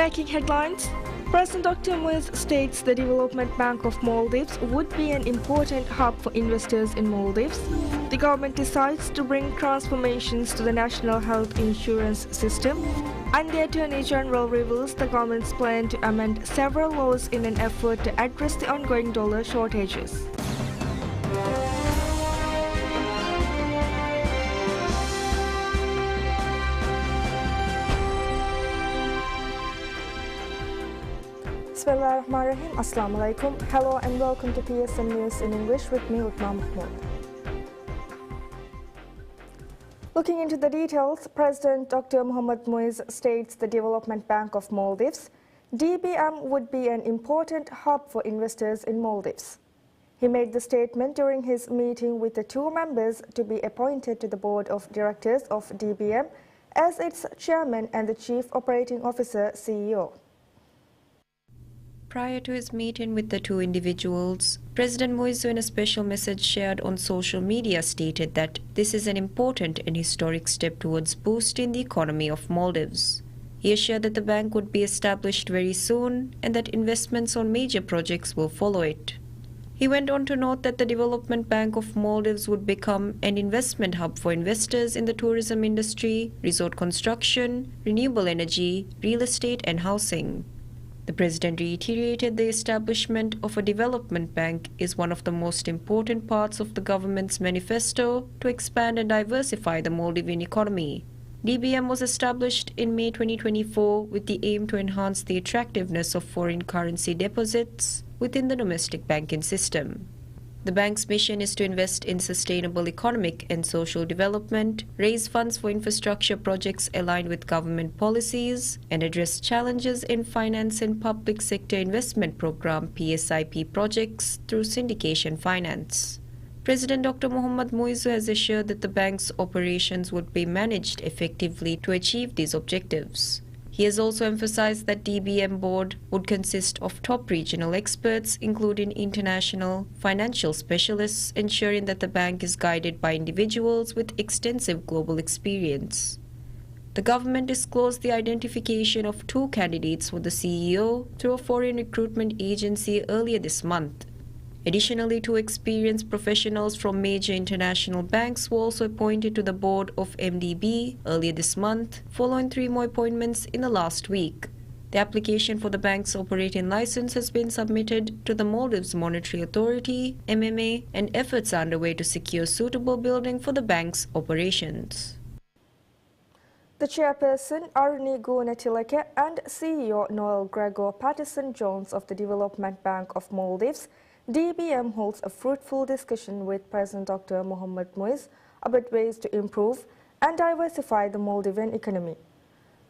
Banking headlines. President Dr. Moise states the Development Bank of Maldives would be an important hub for investors in Maldives. The government decides to bring transformations to the national health insurance system. And the Attorney General reveals the government's plan to amend several laws in an effort to address the ongoing dollar shortages. Bismillahirrahmanirrahim. Assalamu alaikum. Hello and welcome to PSMNEWS in English with me, Utma Mahmood. Looking into the details, President Dr. Mohamed Moise states the Development Bank of Maldives, DBM, would be an important hub for investors in Maldives. He made the statement during his meeting with the two members to be appointed to the board of directors of DBM as its chairman and the chief operating officer CEO. Prior to his meeting with the two individuals, President Moise, in a special message shared on social media, stated that this is an important and historic step towards boosting the economy of Maldives. He assured that the bank would be established very soon and that investments on major projects will follow it. He went on to note that the Development Bank of Maldives would become an investment hub for investors in the tourism industry, resort construction, renewable energy, real estate and housing. The President reiterated the establishment of a development bank is one of the most important parts of the government's manifesto to expand and diversify the Maldivian economy. DBM was established in May 2024 with the aim to enhance the attractiveness of foreign currency deposits within the domestic banking system. The bank's mission is to invest in sustainable economic and social development, raise funds for infrastructure projects aligned with government policies, and address challenges in finance and public sector investment program PSIP projects through syndication finance. President Dr. Mohamed Moise has assured that the bank's operations would be managed effectively to achieve these objectives. He has also emphasized that DBM board would consist of top regional experts, including international financial specialists, ensuring that the bank is guided by individuals with extensive global experience. The government disclosed the identification of two candidates for the CEO through a foreign recruitment agency earlier this month. Additionally, two experienced professionals from major international banks were also appointed to the board of MDB earlier this month, following three more appointments in the last week. The application for the bank's operating license has been submitted to the Maldives Monetary Authority, MMA, and efforts are underway to secure suitable building for the bank's operations. The chairperson, Aruni Gunatilake, and CEO Noel Gregor Patterson-Jones of the Development Bank of Maldives, DBM, holds a fruitful discussion with President Dr. Mohamed Moise about ways to improve and diversify the Maldivian economy.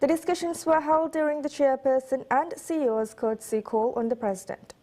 The discussions were held during the chairperson and CEO's courtesy call on the president.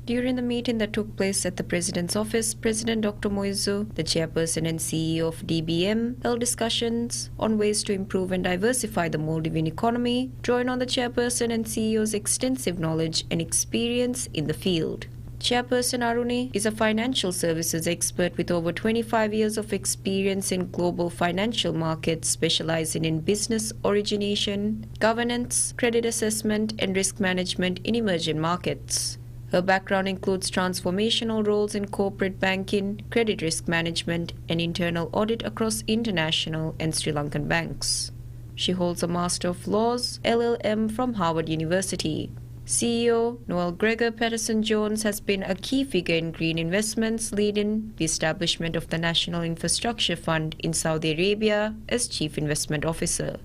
During the meeting that took place at the President's office, President Dr. Moise, the chairperson and CEO of DBM, held discussions on ways to improve and diversify the Maldivian economy, drawing on the chairperson and CEO's extensive knowledge and experience in the field. Chairperson Aruni is a financial services expert with over 25 years of experience in global financial markets, specializing in business origination, governance, credit assessment, and risk management in emerging markets. Her background includes transformational roles in corporate banking, credit risk management, and internal audit across international and Sri Lankan banks. She holds a Master of Laws, LLM, from Harvard University. CEO Noel Gregor Patterson-Jones has been a key figure in green investments, leading the establishment of the National Infrastructure Fund in Saudi Arabia as Chief Investment Officer.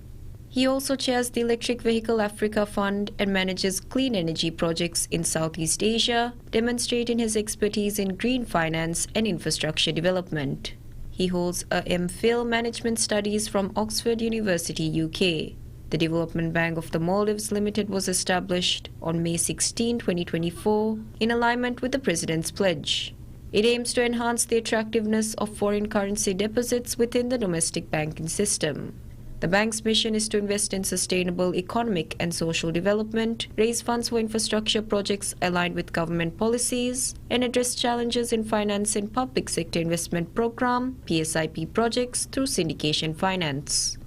He also chairs the Electric Vehicle Africa Fund and manages clean energy projects in Southeast Asia, demonstrating his expertise in green finance and infrastructure development. He holds a MPhil Management Studies from Oxford University, UK. The Development Bank of the Maldives Limited was established on May 16, 2024, in alignment with the President's pledge. It aims to enhance the attractiveness of foreign currency deposits within the domestic banking system. The bank's mission is to invest in sustainable economic and social development, raise funds for infrastructure projects aligned with government policies, and address challenges in finance and public sector investment program, PSIP projects through syndication finance.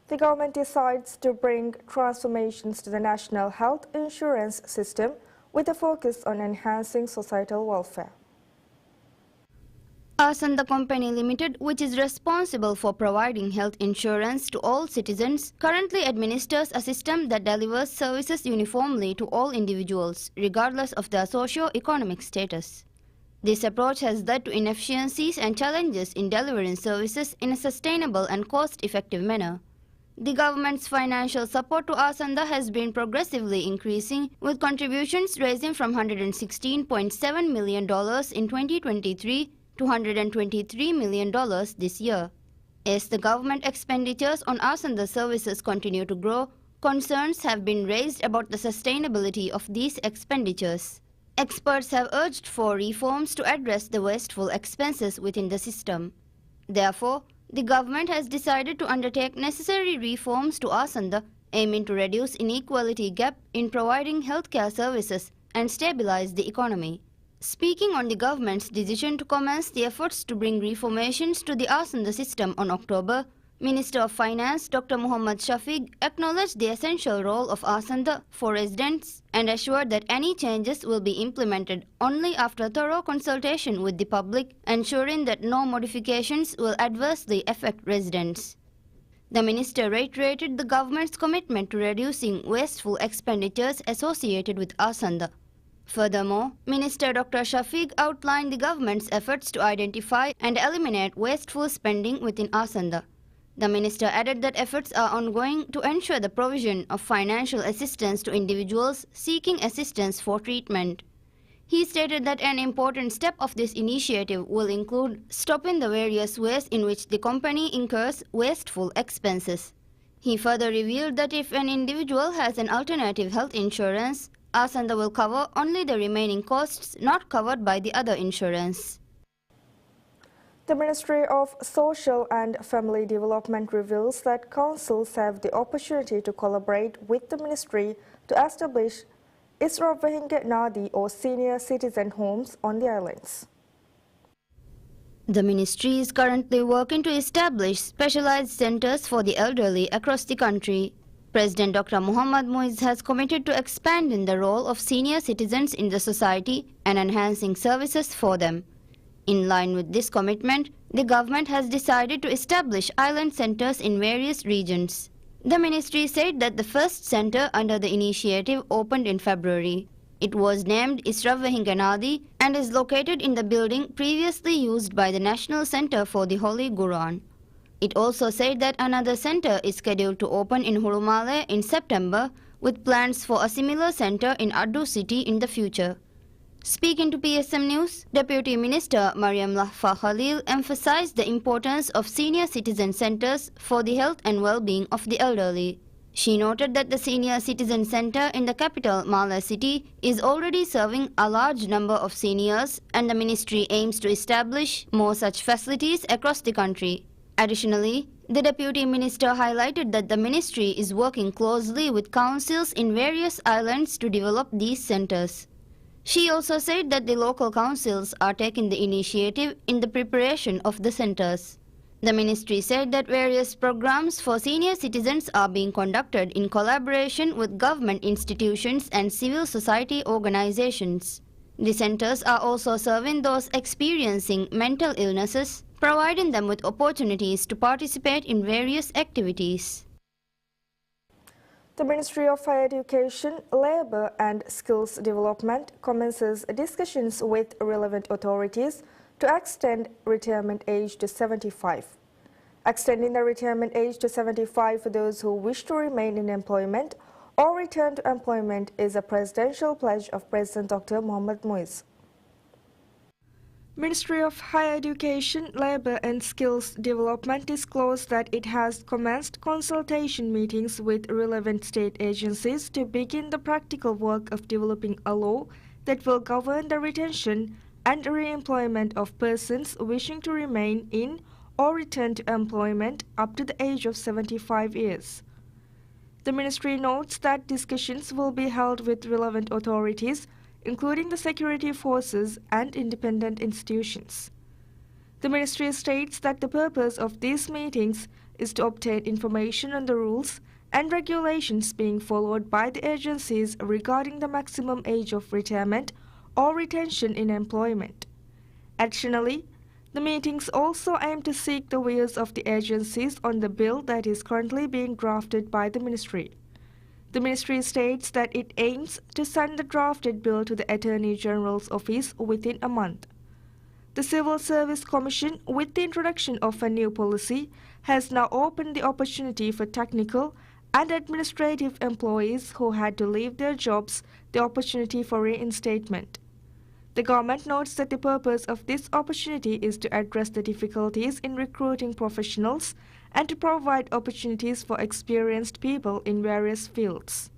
The government decides to bring transformations to the national health insurance system with a focus on enhancing societal welfare. Asanda Company Limited, which is responsible for providing health insurance to all citizens, currently administers a system that delivers services uniformly to all individuals, regardless of their socio-economic status. This approach has led to inefficiencies and challenges in delivering services in a sustainable and cost-effective manner. The government's financial support to Asanda has been progressively increasing, with contributions rising from $116.7 million in 2023 to $123 million this year. As the government expenditures on Asanda services continue to grow, concerns have been raised about the sustainability of these expenditures. Experts have urged for reforms to address the wasteful expenses within the system. Therefore, the government has decided to undertake necessary reforms to Asanda, aiming to reduce inequality gap in providing healthcare services and stabilize the economy. Speaking on the government's decision to commence the efforts to bring reformations to the Asanda system on October, Minister of Finance Dr. Muhammad Shafiq acknowledged the essential role of Asanda for residents and assured that any changes will be implemented only after thorough consultation with the public, ensuring that no modifications will adversely affect residents. The minister reiterated the government's commitment to reducing wasteful expenditures associated with Asanda. Furthermore, Minister Dr. Shafiq outlined the government's efforts to identify and eliminate wasteful spending within Asanda. The minister added that efforts are ongoing to ensure the provision of financial assistance to individuals seeking assistance for treatment. He stated that an important step of this initiative will include stopping the various ways in which the company incurs wasteful expenses. He further revealed that if an individual has an alternative health insurance, Asanda will cover only the remaining costs not covered by the other insurance. The Ministry of Social and Family Development reveals that councils have the opportunity to collaborate with the ministry to establish Isravahingya Nadi or senior citizen homes on the islands. The ministry is currently working to establish specialized centers for the elderly across the country. President Dr. Muhammad Muiz has committed to expanding the role of senior citizens in the society and enhancing services for them. In line with this commitment, the government has decided to establish island centers in various regions. The ministry said that the first center under the initiative opened in February. It was named Isravahingya Nadi and is located in the building previously used by the National Center for the Holy Quran. It also said that another center is scheduled to open in Hurumale in September, with plans for a similar center in Addu city in the future. Speaking to PSM News, Deputy Minister Mariam Lahfa Khalil emphasized the importance of senior citizen centers for the health and well-being of the elderly. She noted that the Senior Citizen Center in the capital, Malé City, is already serving a large number of seniors, and the ministry aims to establish more such facilities across the country. Additionally, the Deputy Minister highlighted that the ministry is working closely with councils in various islands to develop these centers. She also said that the local councils are taking the initiative in the preparation of the centers. The ministry said that various programs for senior citizens are being conducted in collaboration with government institutions and civil society organizations. The centers are also serving those experiencing mental illnesses, providing them with opportunities to participate in various activities. The Ministry of Higher Education, Labour and Skills Development commences discussions with relevant authorities to extend retirement age to 75. Extending the retirement age to 75 for those who wish to remain in employment or return to employment is a presidential pledge of President Dr. Muhammad Muiz. Ministry of Higher Education, Labour and Skills Development disclosed that it has commenced consultation meetings with relevant state agencies to begin the practical work of developing a law that will govern the retention and re-employment of persons wishing to remain in or return to employment up to the age of 75 years. The ministry notes that discussions will be held with relevant authorities, including the security forces and independent institutions. The ministry states that the purpose of these meetings is to obtain information on the rules and regulations being followed by the agencies regarding the maximum age of retirement or retention in employment. Additionally, the meetings also aim to seek the views of the agencies on the bill that is currently being drafted by the Ministry. The Ministry states that it aims to send the drafted bill to the Attorney General's office within a month. The Civil Service Commission, with the introduction of a new policy, has now opened the opportunity for technical and administrative employees who had to leave their jobs the opportunity for reinstatement. The government notes that the purpose of this opportunity is to address the difficulties in recruiting professionals and to provide opportunities for experienced people in various fields.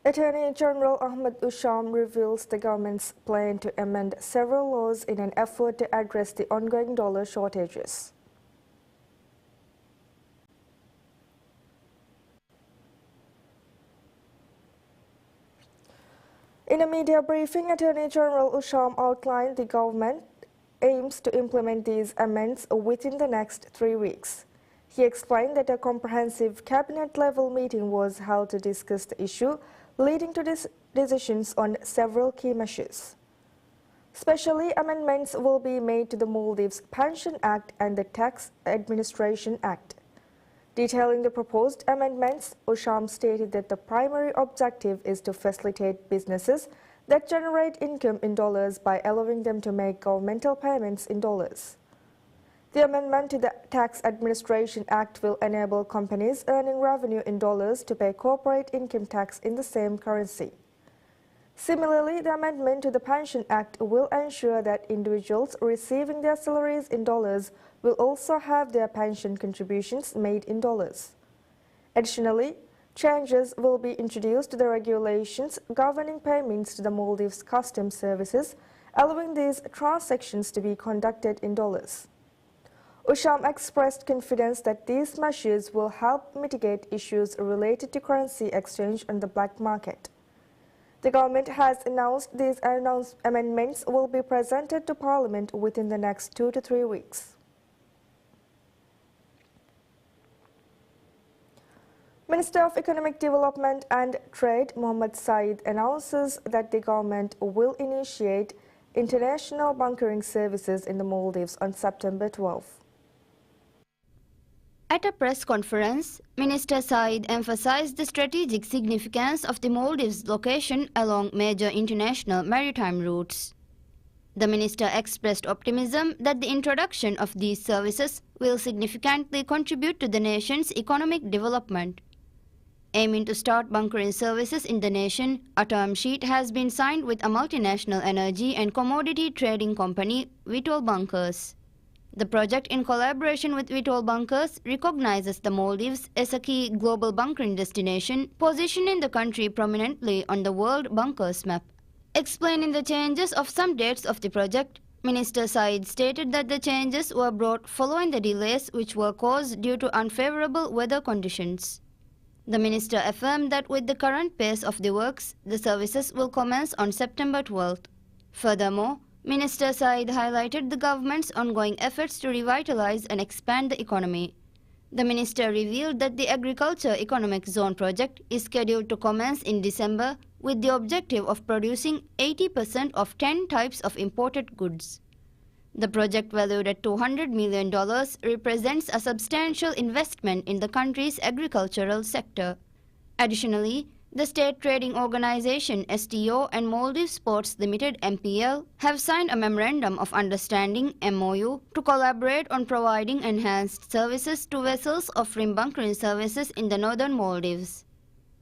Attorney General Ahmad Usham reveals the government's plan to amend several laws in an effort to address the ongoing dollar shortages. In a media briefing, Attorney General Usham outlined the government aims to implement these amendments within the next 3 weeks. He explained that a comprehensive cabinet-level meeting was held to discuss the issue, leading to decisions on several key measures. Specially, amendments will be made to the Maldives Pension Act and the Tax Administration Act. Detailing the proposed amendments, Usham stated that the primary objective is to facilitate businesses that generate income in dollars by allowing them to make governmental payments in dollars. The amendment to the Tax Administration Act will enable companies earning revenue in dollars to pay corporate income tax in the same currency. Similarly, the amendment to the Pension Act will ensure that individuals receiving their salaries in dollars will also have their pension contributions made in dollars. Additionally, changes will be introduced to the regulations governing payments to the Maldives Customs Services, allowing these transactions to be conducted in dollars. Usham expressed confidence that these measures will help mitigate issues related to currency exchange on the black market. The government has announced these amendments will be presented to Parliament within the next 2 to 3 weeks. Minister of Economic Development and Trade Mohammad Saeed announces that the government will initiate international bunkering services in the Maldives on September 12. At a press conference, Minister Saeed emphasized the strategic significance of the Maldives' location along major international maritime routes. The minister expressed optimism that the introduction of these services will significantly contribute to the nation's economic development. Aiming to start bunkering services in the nation, a term sheet has been signed with a multinational energy and commodity trading company, Vitol Bunkers. The project, in collaboration with Vitol Bunkers, recognizes the Maldives as a key global bunkering destination, positioning the country prominently on the world bunkers map. Explaining the changes of some dates of the project, Minister Saeed stated that the changes were brought following the delays which were caused due to unfavorable weather conditions. The minister affirmed that with the current pace of the works, the services will commence on September 12th. Furthermore, Minister Saeed highlighted the government's ongoing efforts to revitalize and expand the economy. The minister revealed that the Agriculture Economic Zone project is scheduled to commence in December with the objective of producing 80% of 10 types of imported goods. The project, valued at $200 million, represents a substantial investment in the country's agricultural sector. Additionally, the State Trading Organization STO and Maldives Ports Limited MPL have signed a Memorandum of Understanding MOU to collaborate on providing enhanced services to vessels offering bunkering services in the northern Maldives.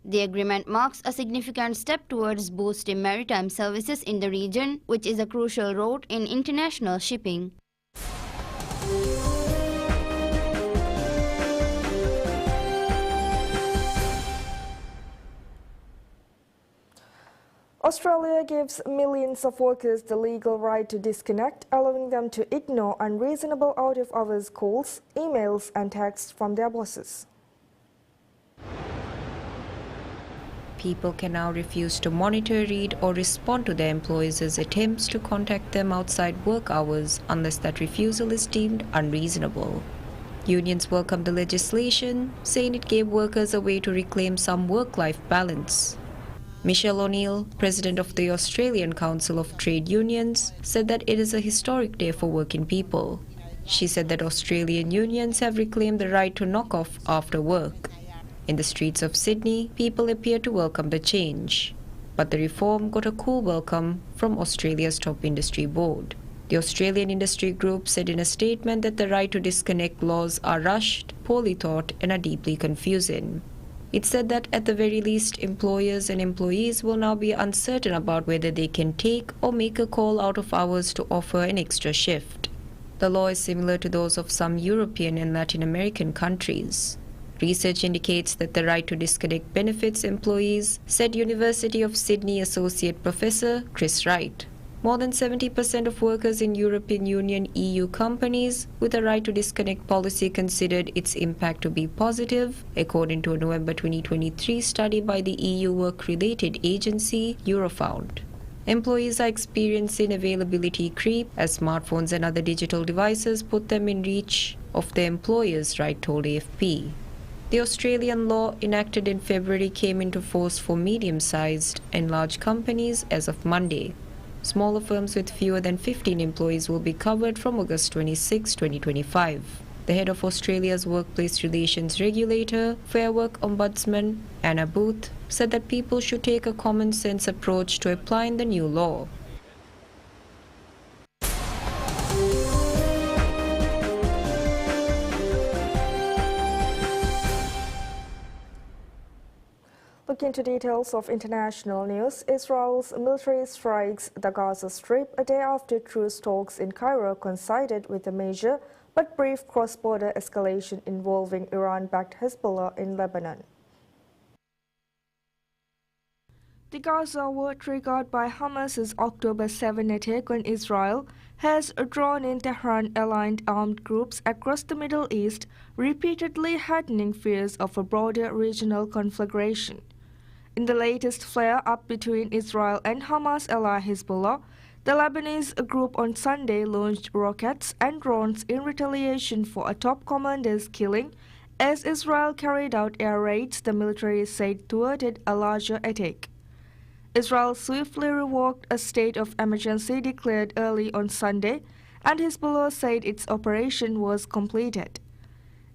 The agreement marks a significant step towards boosting maritime services in the region, which is a crucial route in international shipping. Australia gives millions of workers the legal right to disconnect, allowing them to ignore unreasonable out-of-hours calls, emails and texts from their bosses. People can now refuse to monitor, read or respond to their employers' attempts to contact them outside work hours unless that refusal is deemed unreasonable. Unions welcomed the legislation, saying it gave workers a way to reclaim some work-life balance. Michelle O'Neill, president of the Australian Council of Trade Unions, said that it is a historic day for working people. She said that Australian unions have reclaimed the right to knock off after work. In the streets of Sydney, people appeared to welcome the change. But the reform got a cool welcome from Australia's top industry board. The Australian Industry Group said in a statement that the right to disconnect laws are rushed, poorly thought, and are deeply confusing. It said that at the very least, employers and employees will now be uncertain about whether they can take or make a call out of hours to offer an extra shift. The law is similar to those of some European and Latin American countries. Research indicates that the right to disconnect benefits employees, said University of Sydney Associate Professor Chris Wright. More than 70% of workers in European Union EU companies with a right to disconnect policy considered its impact to be positive, according to a November 2023 study by the EU work-related agency Eurofound. Employees are experiencing availability creep as smartphones and other digital devices put them in reach of their employers, Wright told AFP. The Australian law enacted in February came into force for medium-sized and large companies as of Monday. Smaller firms with fewer than 15 employees will be covered from August 26, 2025. The head of Australia's workplace relations regulator, Fair Work Ombudsman Anna Booth, said that people should take a common-sense approach to applying the new law. Looking into details of international news, Israel's military strikes the Gaza Strip a day after truce talks in Cairo coincided with a major but brief cross-border escalation involving Iran-backed Hezbollah in Lebanon. The Gaza war, triggered by Hamas's October 7 attack on Israel, has drawn in Tehran-aligned armed groups across the Middle East, repeatedly heightening fears of a broader regional conflagration. In the latest flare-up between Israel and Hamas ally Hezbollah, the Lebanese group on Sunday launched rockets and drones in retaliation for a top commander's killing as Israel carried out air raids the military said thwarted a larger attack. Israel swiftly revoked a state of emergency declared early on Sunday, and Hezbollah said its operation was completed.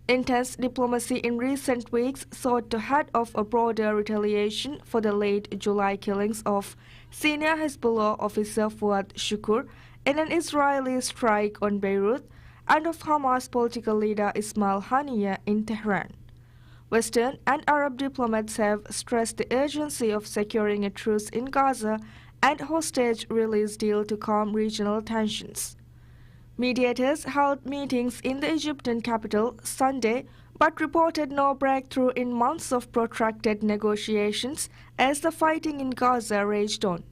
Intense diplomacy in recent weeks sought to head off a broader retaliation for the late July killings of senior Hezbollah officer Fuad Shukur in an Israeli strike on Beirut and of Hamas political leader Ismail Haniyeh in Tehran. Western and Arab diplomats have stressed the urgency of securing a truce in Gaza and hostage release deal to calm regional tensions. Mediators held meetings in the Egyptian capital Sunday but reported no breakthrough in months of protracted negotiations as the fighting in Gaza raged on.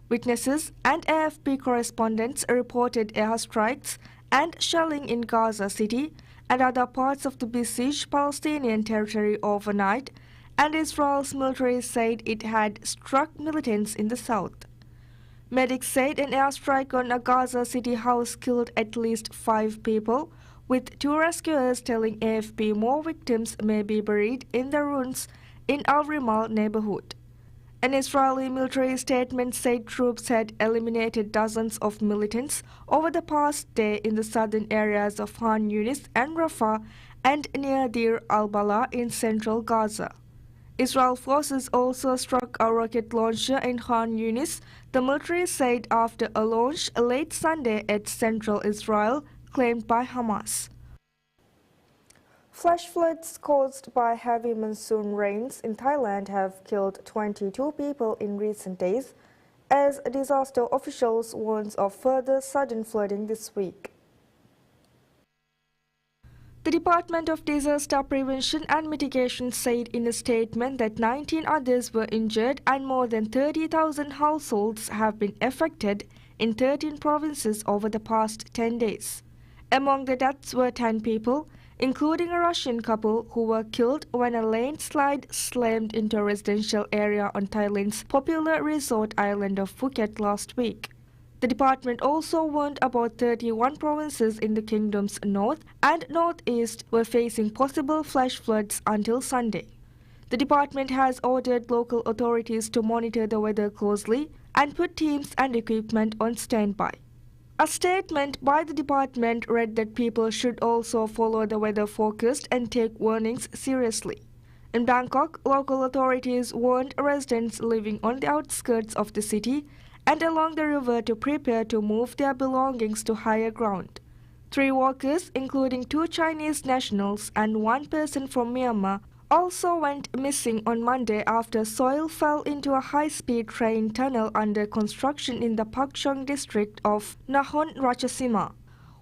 Witnesses and AFP correspondents reported airstrikes and shelling in Gaza City and other parts of the besieged Palestinian territory overnight, and Israel's military said it had struck militants in the south. Medics said an airstrike on a Gaza City house killed at least 5 people, with 2 rescuers telling AFP more victims may be buried in the ruins in Al-Rimal neighborhood. An Israeli military statement said troops had eliminated dozens of militants over the past day in the southern areas of Khan Yunis and Rafah and near Deir al-Balah in central Gaza. Israel forces also struck a rocket launcher in Khan Yunis, the military said after a launch late Sunday at central Israel, claimed by Hamas. Flash floods caused by heavy monsoon rains in Thailand have killed 22 people in recent days, as disaster officials warn of further sudden flooding this week. The Department of Disaster Prevention and Mitigation said in a statement that 19 others were injured and more than 30,000 households have been affected in 13 provinces over the past 10 days. Among the deaths were 10 people, including a Russian couple who were killed when a landslide slammed into a residential area on Thailand's popular resort island of Phuket last week. The department also warned about 31 provinces in the kingdom's north and northeast were facing possible flash floods until Sunday. The department has ordered local authorities to monitor the weather closely and put teams and equipment on standby. A statement by the department read that people should also follow the weather forecast and take warnings seriously. In Bangkok, local authorities warned residents living on the outskirts of the city and along the river to prepare to move their belongings to higher ground. 3 workers, including 2 Chinese nationals and 1 person from Myanmar, also went missing on Monday after soil fell into a high-speed train tunnel under construction in the Pakchong district of Nakhon Ratchasima.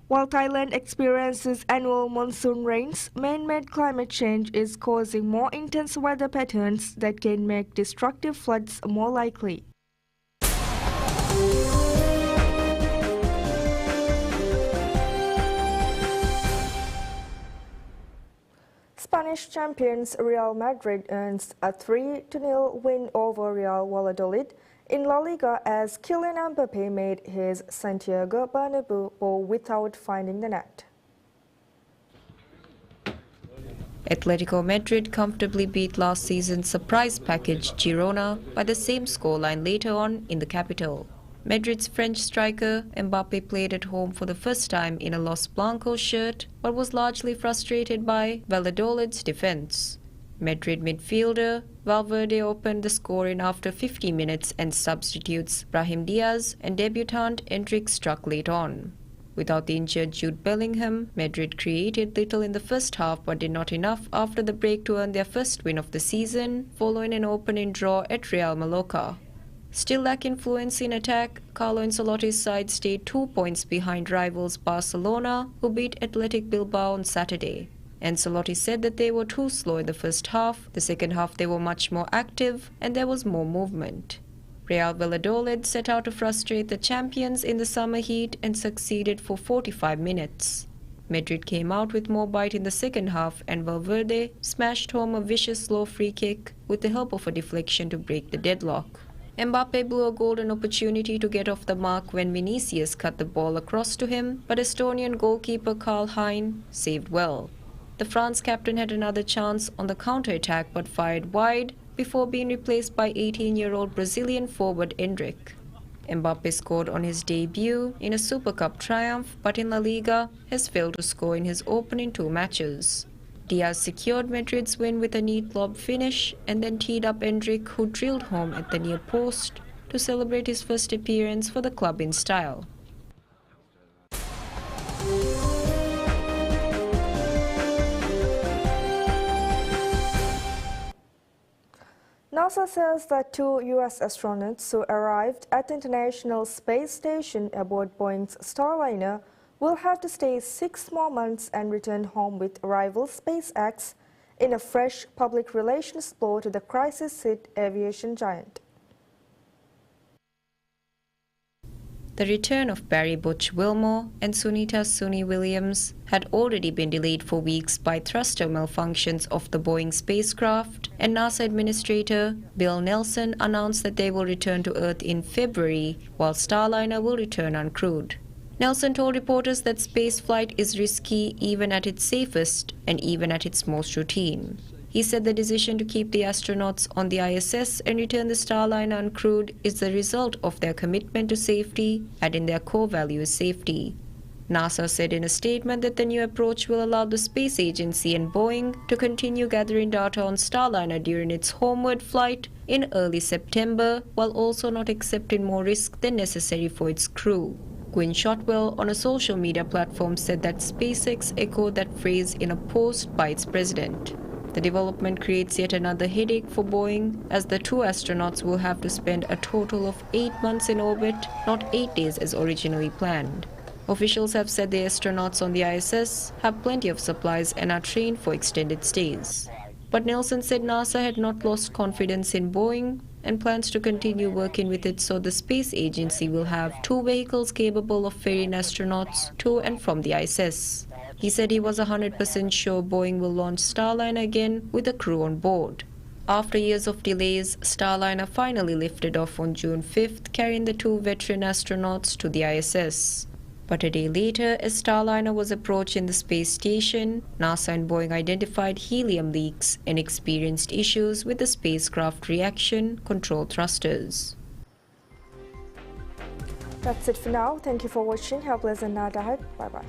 While Thailand experiences annual monsoon rains, man-made climate change is causing more intense weather patterns that can make destructive floods more likely. Spanish champions Real Madrid earns a 3-0 win over Real Valladolid in La Liga as Kylian Mbappé made his Santiago Bernabeu without finding the net. Atletico Madrid comfortably beat last season's surprise package Girona by the same scoreline later on in the capital. Madrid's French striker Mbappé played at home for the first time in a Los Blancos shirt, but was largely frustrated by Valladolid's defense. Madrid midfielder Valverde opened the scoring after 50 minutes and substitutes Brahim Diaz and debutant Endrick struck late on. Without the injured Jude Bellingham, Madrid created little in the first half but did not enough after the break to earn their first win of the season, following an opening draw at Real Mallorca. Still lacking influence in attack, Carlo Ancelotti's side stayed 2 points behind rivals Barcelona, who beat Athletic Bilbao on Saturday. Ancelotti said that they were too slow in the first half. The second half they were much more active and there was more movement. Real Valladolid set out to frustrate the champions in the summer heat and succeeded for 45 minutes. Madrid came out with more bite in the second half and Valverde smashed home a vicious slow free kick with the help of a deflection to break the deadlock. Mbappé blew a golden opportunity to get off the mark when Vinicius cut the ball across to him, but Estonian goalkeeper Karl Hein saved well. The France captain had another chance on the counter-attack but fired wide before being replaced by 18-year-old Brazilian forward Endrick. Mbappé scored on his debut in a Super Cup triumph, but in La Liga has failed to score in his opening 2 matches. Diaz secured Madrid's win with a neat lob finish and then teed up Endrick, who drilled home at the near post to celebrate his first appearance for the club in style. NASA says that 2 U.S. astronauts who arrived at the International Space Station aboard Boeing's Starliner will have to stay 6 more months and return home with rival SpaceX in a fresh public relations blow to the crisis-hit aviation giant. The return of Barry Butch Wilmore and Sunita Suni Williams had already been delayed for weeks by thruster malfunctions of the Boeing spacecraft, and NASA Administrator Bill Nelson announced that they will return to Earth in February, while Starliner will return uncrewed. Nelson told reporters that spaceflight is risky even at its safest and even at its most routine. He said the decision to keep the astronauts on the ISS and return the Starliner uncrewed is the result of their commitment to safety, adding their core value is safety. NASA said in a statement that the new approach will allow the space agency and Boeing to continue gathering data on Starliner during its homeward flight in early September, while also not accepting more risk than necessary for its crew. Gwynne Shotwell on a social media platform said that SpaceX echoed that phrase in a post by its president. The development creates yet another headache for Boeing, as the 2 astronauts will have to spend a total of 8 months in orbit, not 8 days as originally planned. Officials have said the astronauts on the ISS have plenty of supplies and are trained for extended stays. But Nelson said NASA had not lost confidence in Boeing and plans to continue working with it so the space agency will have 2 vehicles capable of ferrying astronauts to and from the ISS. He said he was 100% sure Boeing will launch Starliner again with a crew on board. After years of delays, Starliner finally lifted off on June 5th, carrying the 2 veteran astronauts to the ISS. But a day later, as Starliner was approaching the space station, NASA and Boeing identified helium leaks and experienced issues with the spacecraft reaction control thrusters. That's it for now. Thank you for watching. Have a pleasant night ahead. Bye-bye.